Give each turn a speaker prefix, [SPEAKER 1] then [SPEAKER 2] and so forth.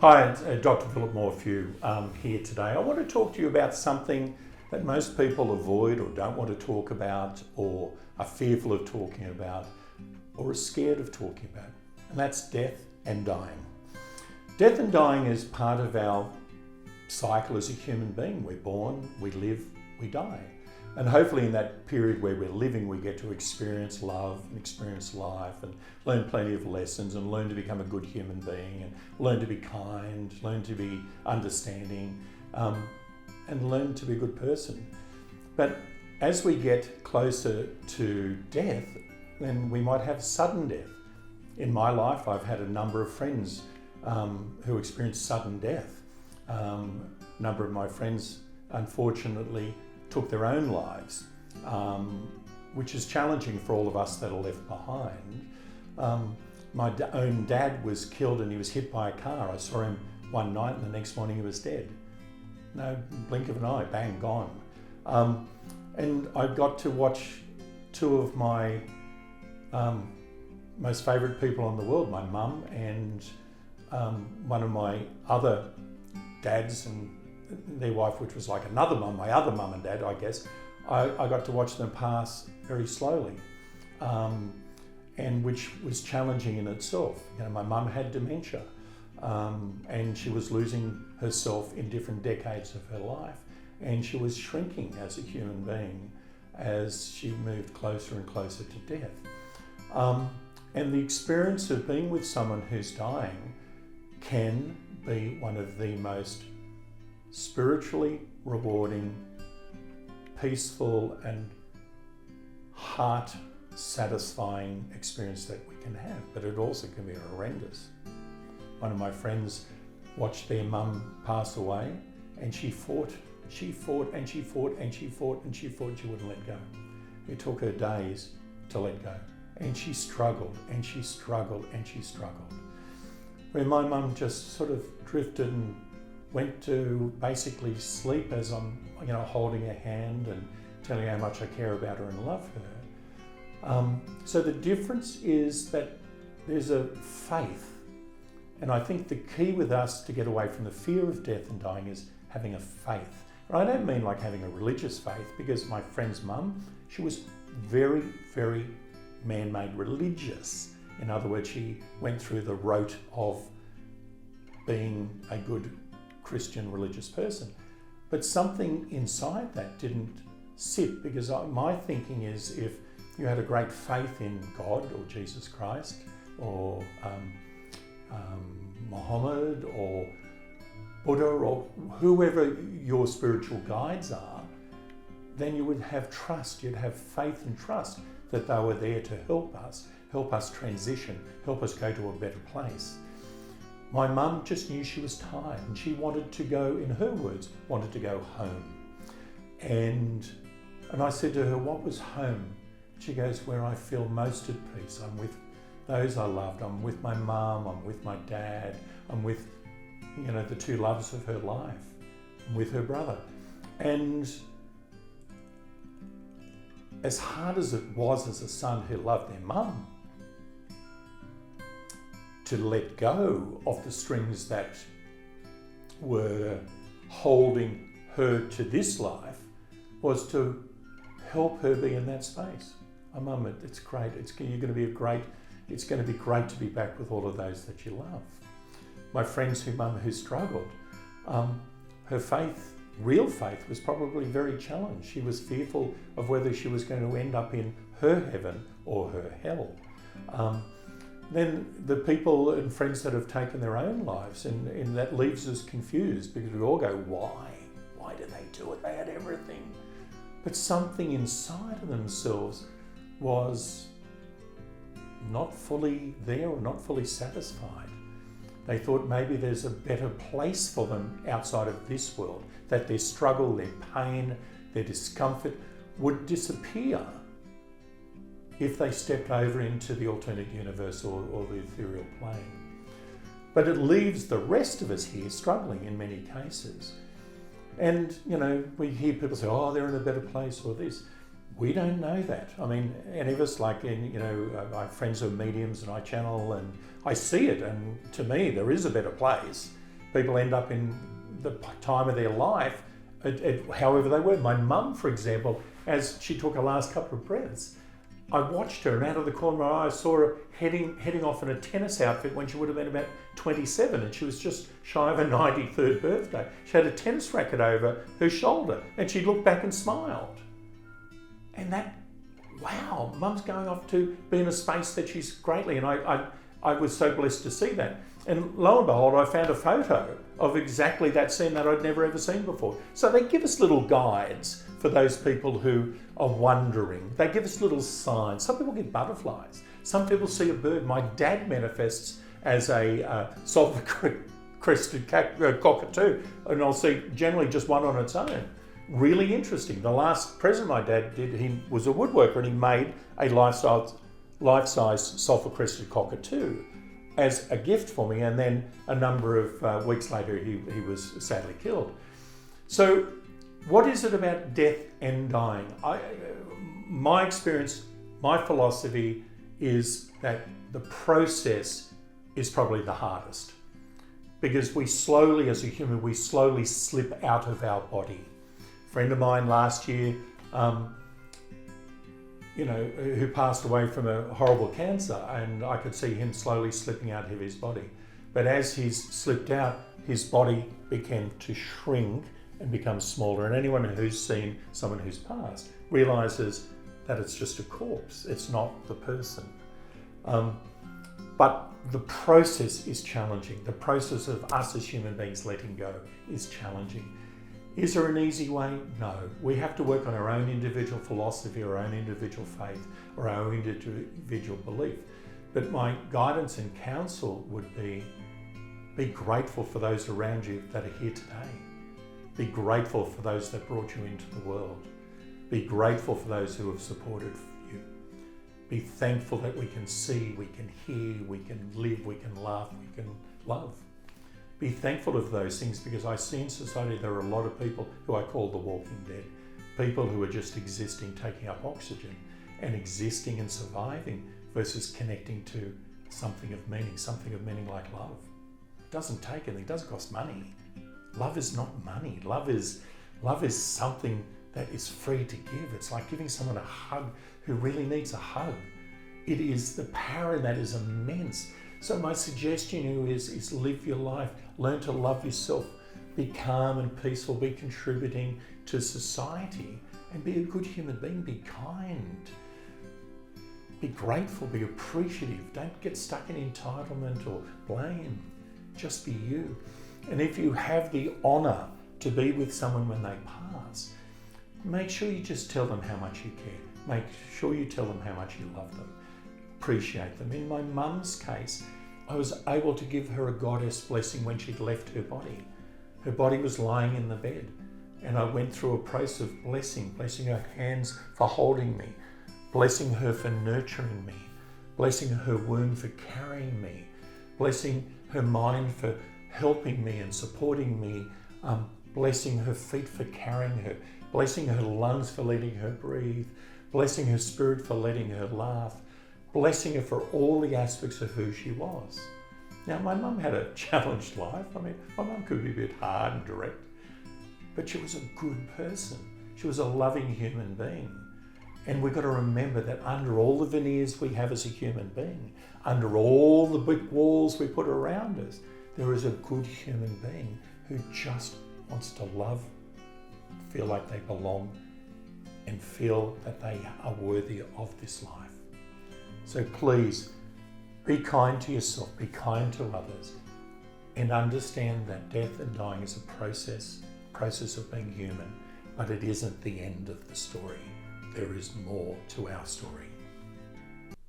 [SPEAKER 1] Hi, it's Dr. Philip Morphew here today. I want to talk to you about something that most people avoid or don't want to talk about or are fearful of talking about or are scared of talking about, and that's death and dying. Death and dying is part of our cycle as a human being. We're born, we live, we die. And hopefully in that period where we're living, we get to experience love and experience life and learn plenty of lessons and learn to become a good human being and learn to be kind, learn to be understanding, and learn to be a good person. But as we get closer to death, then we might have sudden death. In my life, I've had a number of friends who experienced sudden death. A number of my friends, unfortunately, took their own lives, which is challenging for all of us that are left behind. My own dad was killed and he was hit by a car. I saw him one night and the next morning he was dead. No blink of an eye, bang, gone. And I got to watch two of my most favourite people in the world, my mum and one of my other dads and their wife, which was like another mum, my other mum and dad, I guess. I got to watch them pass very slowly, and which was challenging in itself. You know, my mum had dementia, and she was losing herself in different decades of her life, and she was shrinking as a human being as she moved closer and closer to death. And the experience of being with someone who's dying can be one of the most spiritually rewarding, peaceful and heart-satisfying experience that we can have, but it also can be horrendous. One of my friends watched their mum pass away and she fought and she fought and she fought and she wouldn't let go. It took her days to let go, and she struggled and she struggled and she struggled. Where my mum just sort of drifted and went to basically sleep as I'm, holding her hand and telling her how much I care about her and love her. So the difference is that there's a faith, and I think the key with us to get away from the fear of death and dying is having a faith. And I don't mean like having a religious faith, because my friend's mum, she was very, very man-made religious. In other words, she went through the rote of being a good Christian religious person, but something inside that didn't sit, because my thinking is if you had a great faith in God or Jesus Christ or Muhammad or Buddha or whoever your spiritual guides are, then you would have trust, you'd have faith and trust that they were there to help us transition, help us go to a better place. My mum just knew she was tired and she wanted to go, in her words, wanted to go home. And I said to her, what was home? She goes, where I feel most at peace. I'm with those I loved. I'm with my mum, I'm with my dad, I'm with, the two loves of her life. I'm with her brother. And as hard as it was as a son who loved their mum, to let go of the strings that were holding her to this life was to help her be in that space. Oh, Mum, it's great. It's going to be great to be back with all of those that you love. My friends who struggled, her faith, real faith, was probably very challenged. She was fearful of whether she was going to end up in her heaven or her hell. Then the people and friends that have taken their own lives, and that leaves us confused, because we all go, why? Why did they do it? They had everything. But something inside of themselves was not fully there or not fully satisfied. They thought maybe there's a better place for them outside of this world, that their struggle, their pain, their discomfort would disappear if they stepped over into the alternate universe or the ethereal plane. But it leaves the rest of us here struggling in many cases. And, we hear people say, oh, they're in a better place or this. We don't know that. I mean, any of us, like, I have friends who are mediums and I channel and I see it, and to me there is a better place. people end up in the time of their life however they were. My mum, for example, as she took her last couple of breaths, I watched her, and out of the corner of my eye I saw her heading off in a tennis outfit when she would have been about 27, and she was just shy of her 93rd birthday. She had a tennis racket over her shoulder, and she looked back and smiled. And that, wow, Mum's going off to be in a space that she's greatly, and I was so blessed to see that. And lo and behold, I found a photo of exactly that scene that I'd never ever seen before. So they give us little guides for those people who are wondering. They give us little signs. Some people get butterflies. Some people see a bird. My dad manifests as a sulphur-crested cockatoo, and I'll see generally just one on its own. Really interesting. The last present my dad did, he was a woodworker, and he made a life-size sulphur-crested cockatoo as a gift for me, and then a number of weeks later he was sadly killed. So what is it about death and dying? My experience, my philosophy is that the process is probably the hardest, because we slowly, as a human, we slowly slip out of our body. A friend of mine last year, who passed away from a horrible cancer, and I could see him slowly slipping out of his body. But as he's slipped out, his body began to shrink and become smaller. And anyone who's seen someone who's passed realizes that it's just a corpse. It's not the person. But the process is challenging. The process of us as human beings letting go is challenging. Is there an easy way? No. We have to work on our own individual philosophy, our own individual faith, or our own individual belief. But my guidance and counsel would be grateful for those around you that are here today. Be grateful for those that brought you into the world. Be grateful for those who have supported you. Be thankful that we can see, we can hear, we can live, we can laugh, we can love. Be thankful of those things, because I see in society there are a lot of people who I call the walking dead. People who are just existing, taking up oxygen and existing and surviving, versus connecting to something of meaning like love. It doesn't take anything, it doesn't cost money. Love is not money. Love is something that is free to give. It's like giving someone a hug who really needs a hug. It is, the power in that is immense. So my suggestion to you is live your life, learn to love yourself, be calm and peaceful, be contributing to society, and be a good human being, be kind, be grateful, be appreciative. Don't get stuck in entitlement or blame. Just be you. And if you have the honour to be with someone when they pass, make sure you just tell them how much you care. Make sure you tell them how much you love them. Appreciate them. In my mum's case, I was able to give her a goddess blessing when she'd left her body. Her body was lying in the bed, and I went through a process of blessing her hands for holding me, blessing her for nurturing me, blessing her womb for carrying me, blessing her mind for helping me and supporting me, blessing her feet for carrying her, blessing her lungs for letting her breathe, blessing her spirit for letting her laugh, blessing her for all the aspects of who she was. Now, my mum had a challenged life. I mean, my mum could be a bit hard and direct, but she was a good person. She was a loving human being. And we've got to remember that under all the veneers we have as a human being, under all the brick walls we put around us, there is a good human being who just wants to love, feel like they belong, and feel that they are worthy of this life. So please, be kind to yourself, be kind to others, and understand that death and dying is a process of being human, but it isn't the end of the story. There is more to our story.